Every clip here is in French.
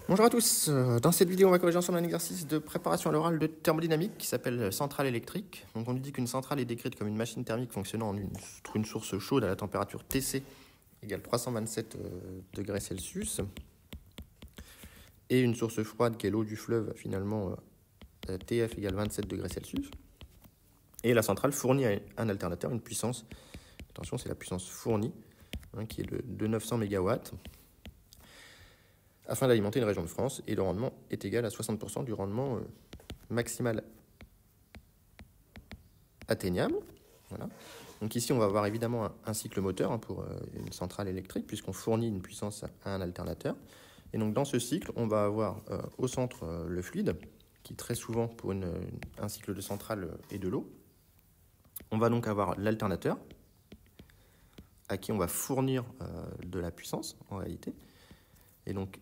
Bonjour à tous, dans cette vidéo on va corriger ensemble un exercice de préparation à l'oral de thermodynamique qui s'appelle centrale électrique. Donc on nous dit qu'une centrale est décrite comme une machine thermique fonctionnant sur une source chaude à la température Tc égale 327 degrés Celsius et une source froide qui est l'eau du fleuve finalement Tf égale 27 degrés Celsius. Et la centrale fournit à un alternateur une puissance, attention c'est la puissance fournie, qui est de 900 MW. Afin d'alimenter une région de France, et le rendement est égal à 60% du rendement maximal atteignable. Voilà. Donc ici, on va avoir évidemment un cycle moteur pour une centrale électrique, puisqu'on fournit une puissance à un alternateur. Et donc dans ce cycle, on va avoir au centre le fluide, qui très souvent, pour un cycle de centrale, est de l'eau. On va donc avoir l'alternateur, à qui on va fournir de la puissance, en réalité. Et donc,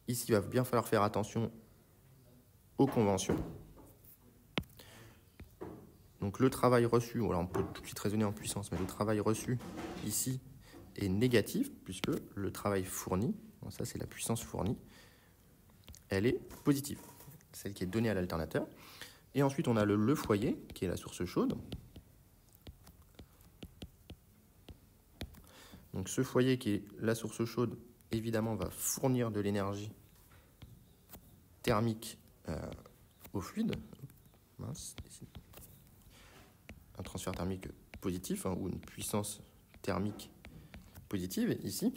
ici, il va bien falloir faire attention aux conventions. Donc le travail reçu, alors on peut tout de suite raisonner en puissance, mais le travail reçu ici est négatif, puisque le travail fourni, ça c'est la puissance fournie, elle est positive, celle qui est donnée à l'alternateur. Et ensuite on a le foyer, qui est la source chaude. Donc ce foyer qui est la source chaude, évidemment, va fournir de l'énergie thermique au fluide. Mince, ici. Un transfert thermique positif, ou une puissance thermique positive, ici.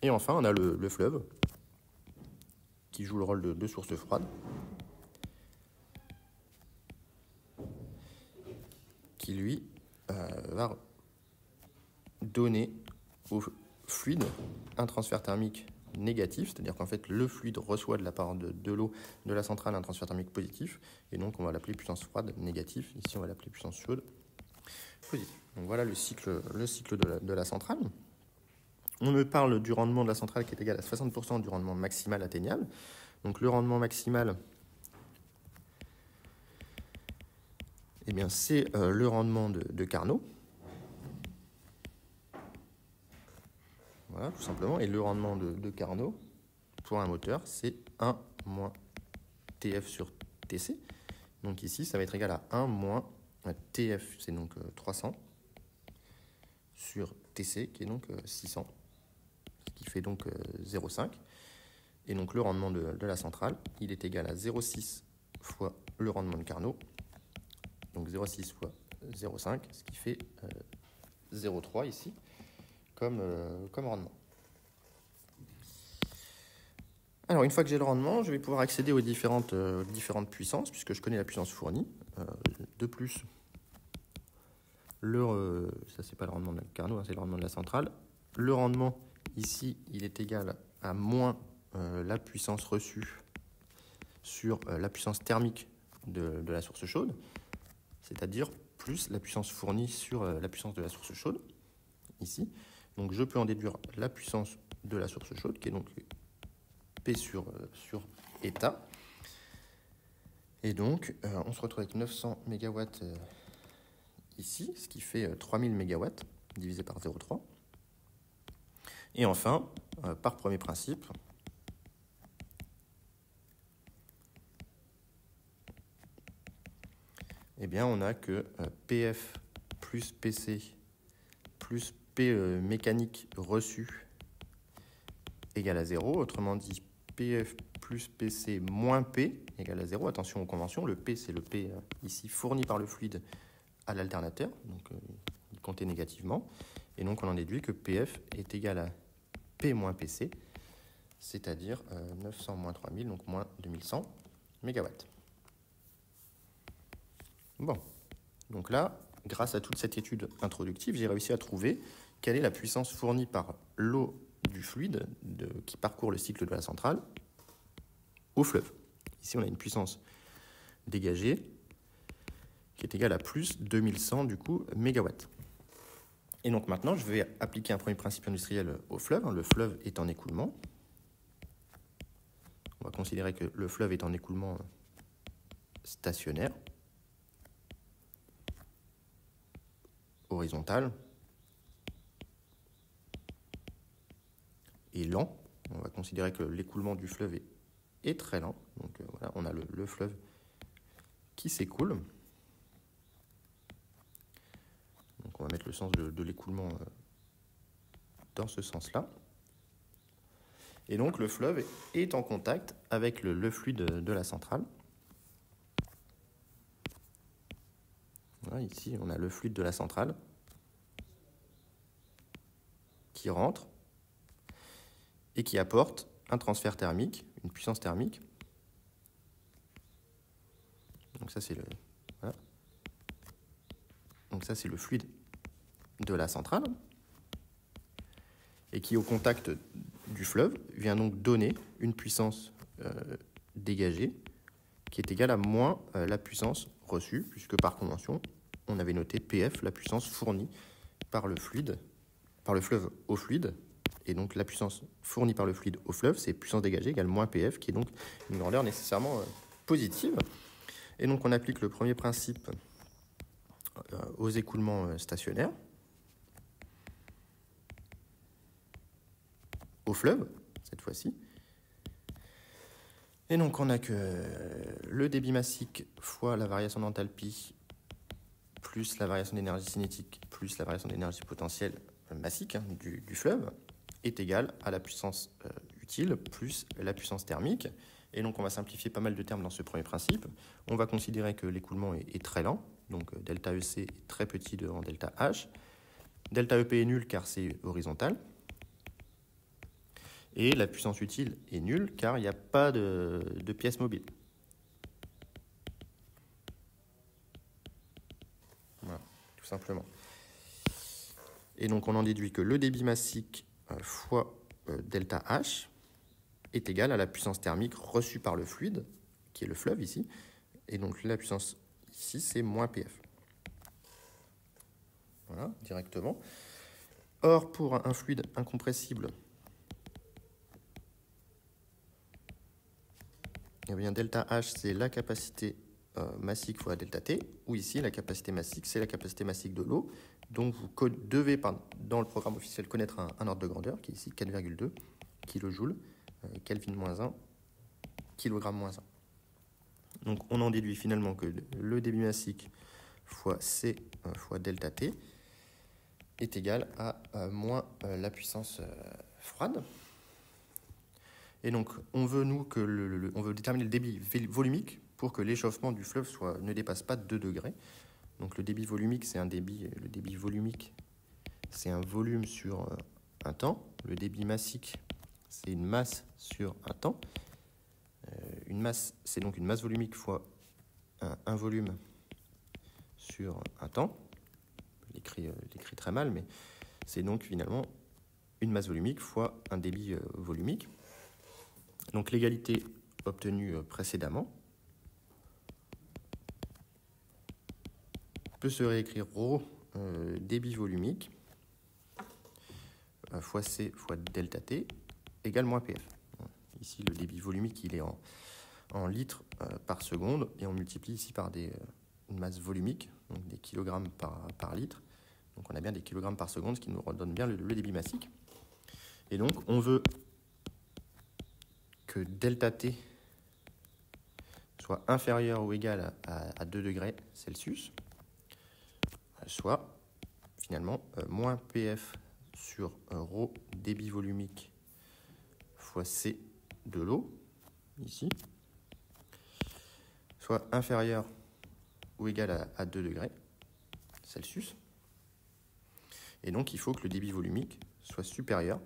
Et enfin, on a le fleuve, qui joue le rôle de source froide, qui lui va donner au fluide un transfert thermique négatif, c'est-à-dire qu'en fait le fluide reçoit de la part de l'eau de la centrale un transfert thermique positif, et donc on va l'appeler puissance froide négatif, ici on va l'appeler puissance chaude positive. Donc voilà le cycle de la centrale. On me parle du rendement de la centrale qui est égal à 60% du rendement maximal atteignable. Donc le rendement maximal, eh bien, c'est le rendement de Carnot. Voilà, tout simplement. Et le rendement de Carnot pour un moteur, c'est 1 moins TF sur TC. Donc ici, ça va être égal à 1 moins TF, c'est donc 300, sur TC, qui est donc 600, ce qui fait donc 0,5. Et donc le rendement de la centrale, il est égal à 0,6 fois le rendement de Carnot, donc 0,6 fois 0,5, ce qui fait 0,3 ici, comme rendement. Alors, une fois que j'ai le rendement, je vais pouvoir accéder aux différentes puissances, puisque je connais la puissance fournie. De plus, ça, c'est pas le rendement de Carnot, c'est le rendement de la centrale. Le rendement, ici, il est égal à moins la puissance reçue sur la puissance thermique de la source chaude, c'est-à-dire plus la puissance fournie sur la puissance de la source chaude, ici. Donc, je peux en déduire la puissance de la source chaude, qui est donc P sur état. Et donc, on se retrouve avec 900 MW ici, ce qui fait 3000 MW divisé par 0,3. Et enfin, par premier principe, eh bien, on a que PF plus PC plus P mécanique reçu égale à 0. Autrement dit, PF plus PC moins P égale à 0. Attention aux conventions. Le P, c'est le P ici fourni par le fluide à l'alternateur. Donc, il comptait négativement. Et donc, on en déduit que PF est égal à P moins PC, c'est-à-dire 900 moins 3000, donc moins 2100 MW. Bon. Donc là, grâce à toute cette étude introductive, j'ai réussi à trouver quelle est la puissance fournie par l'eau du fluide qui parcourt le cycle de la centrale au fleuve. Ici, on a une puissance dégagée qui est égale à plus 2100 du coup mégawatts. Et donc maintenant, je vais appliquer un premier principe industriel au fleuve. Le fleuve est en écoulement. On va considérer que le fleuve est en écoulement stationnaire, horizontal et lent. On va considérer que l'écoulement du fleuve est très lent. Donc voilà, on a le fleuve qui s'écoule. Donc on va mettre le sens de l'écoulement dans ce sens-là. Et donc le fleuve est en contact avec le fluide de la centrale. Voilà, ici, on a le fluide de la centrale qui rentre et qui apporte un transfert thermique, une puissance thermique. Donc ça, c'est voilà. Donc ça, c'est le fluide de la centrale et qui, au contact du fleuve, vient donc donner une puissance dégagée qui est égale à moins la puissance reçue, puisque par convention, on avait noté PF, la puissance fournie par le fleuve au fluide. Et donc la puissance fournie par le fluide au fleuve, c'est puissance dégagée égale moins PF, qui est donc une grandeur nécessairement positive. Et donc on applique le premier principe aux écoulements stationnaires, au fleuve, cette fois-ci. Et donc on a que le débit massique fois la variation d'enthalpie plus la variation d'énergie cinétique plus la variation d'énergie potentielle massique du fleuve est égal à la puissance utile plus la puissance thermique. Et donc on va simplifier pas mal de termes dans ce premier principe. On va considérer que l'écoulement est très lent, donc delta EC est très petit devant delta H. Delta EP est nul car c'est horizontal. Et la puissance utile est nulle car il n'y a pas de pièce mobile. Voilà, tout simplement. Et donc on en déduit que le débit massique fois delta H est égal à la puissance thermique reçue par le fluide, qui est le fleuve ici. Et donc la puissance ici, c'est moins PF. Voilà, directement. Or, pour un fluide incompressible, eh bien, delta H, c'est la capacité massique fois delta T, ou ici, la capacité massique, c'est la capacité massique de l'eau. Donc, vous devez, dans le programme officiel, connaître un ordre de grandeur, qui est ici 4,2 kJ, Kelvin-1, kg-1. Donc, on en déduit finalement que le débit massique fois C fois delta T est égal à moins la puissance froide. Et donc, on veut, on veut déterminer le débit volumique pour que l'échauffement du fleuve ne dépasse pas 2 degrés. Donc, le débit volumique, c'est un volume sur un temps. Le débit massique, c'est une masse sur un temps. Une masse, c'est donc une masse volumique fois un volume sur un temps. Je l'écris très mal, mais c'est donc finalement une masse volumique fois un débit volumique. Donc l'égalité obtenue précédemment peut se réécrire ρ débit volumique fois C fois delta T égale moins PF. Ici, le débit volumique, il est en litres par seconde, et on multiplie ici par une masse volumique, donc des kilogrammes par litre. Donc on a bien des kilogrammes par seconde, ce qui nous redonne bien le débit massique. Et donc on veut que delta T soit inférieur ou égal à 2 degrés Celsius, soit finalement moins PF sur ρ débit volumique fois C de l'eau, ici, soit inférieur ou égal à 2 degrés Celsius. Et donc il faut que le débit volumique soit supérieur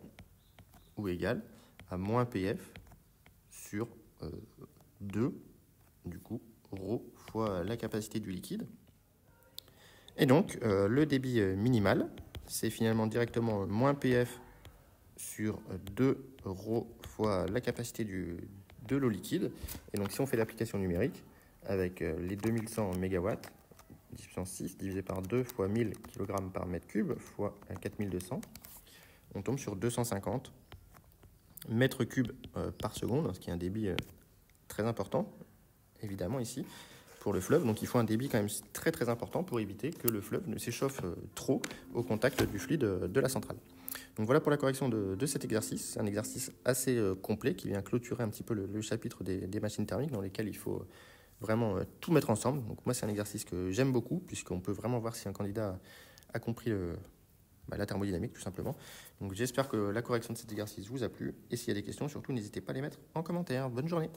ou égal à moins PF sur 2, du coup, ρ fois la capacité du liquide. Et donc, le débit minimal, c'est finalement directement moins PF sur 2 ρ fois la capacité de l'eau liquide. Et donc, si on fait l'application numérique, avec les 2100 MW, 10 puissance 6 divisé par 2 fois 1000 kg par mètre cube fois 4200, on tombe sur 250 mètres cubes par seconde, ce qui est un débit très important, évidemment, ici, pour le fleuve. Donc il faut un débit quand même très très important pour éviter que le fleuve ne s'échauffe trop au contact du fluide de la centrale. Donc voilà pour la correction de cet exercice. C'est un exercice assez complet qui vient clôturer un petit peu le chapitre des machines thermiques dans lesquelles il faut vraiment tout mettre ensemble. Donc moi, c'est un exercice que j'aime beaucoup puisqu'on peut vraiment voir si un candidat a compris la thermodynamique tout simplement. Donc j'espère que la correction de cet exercice vous a plu. Et s'il y a des questions, surtout n'hésitez pas à les mettre en commentaire. Bonne journée.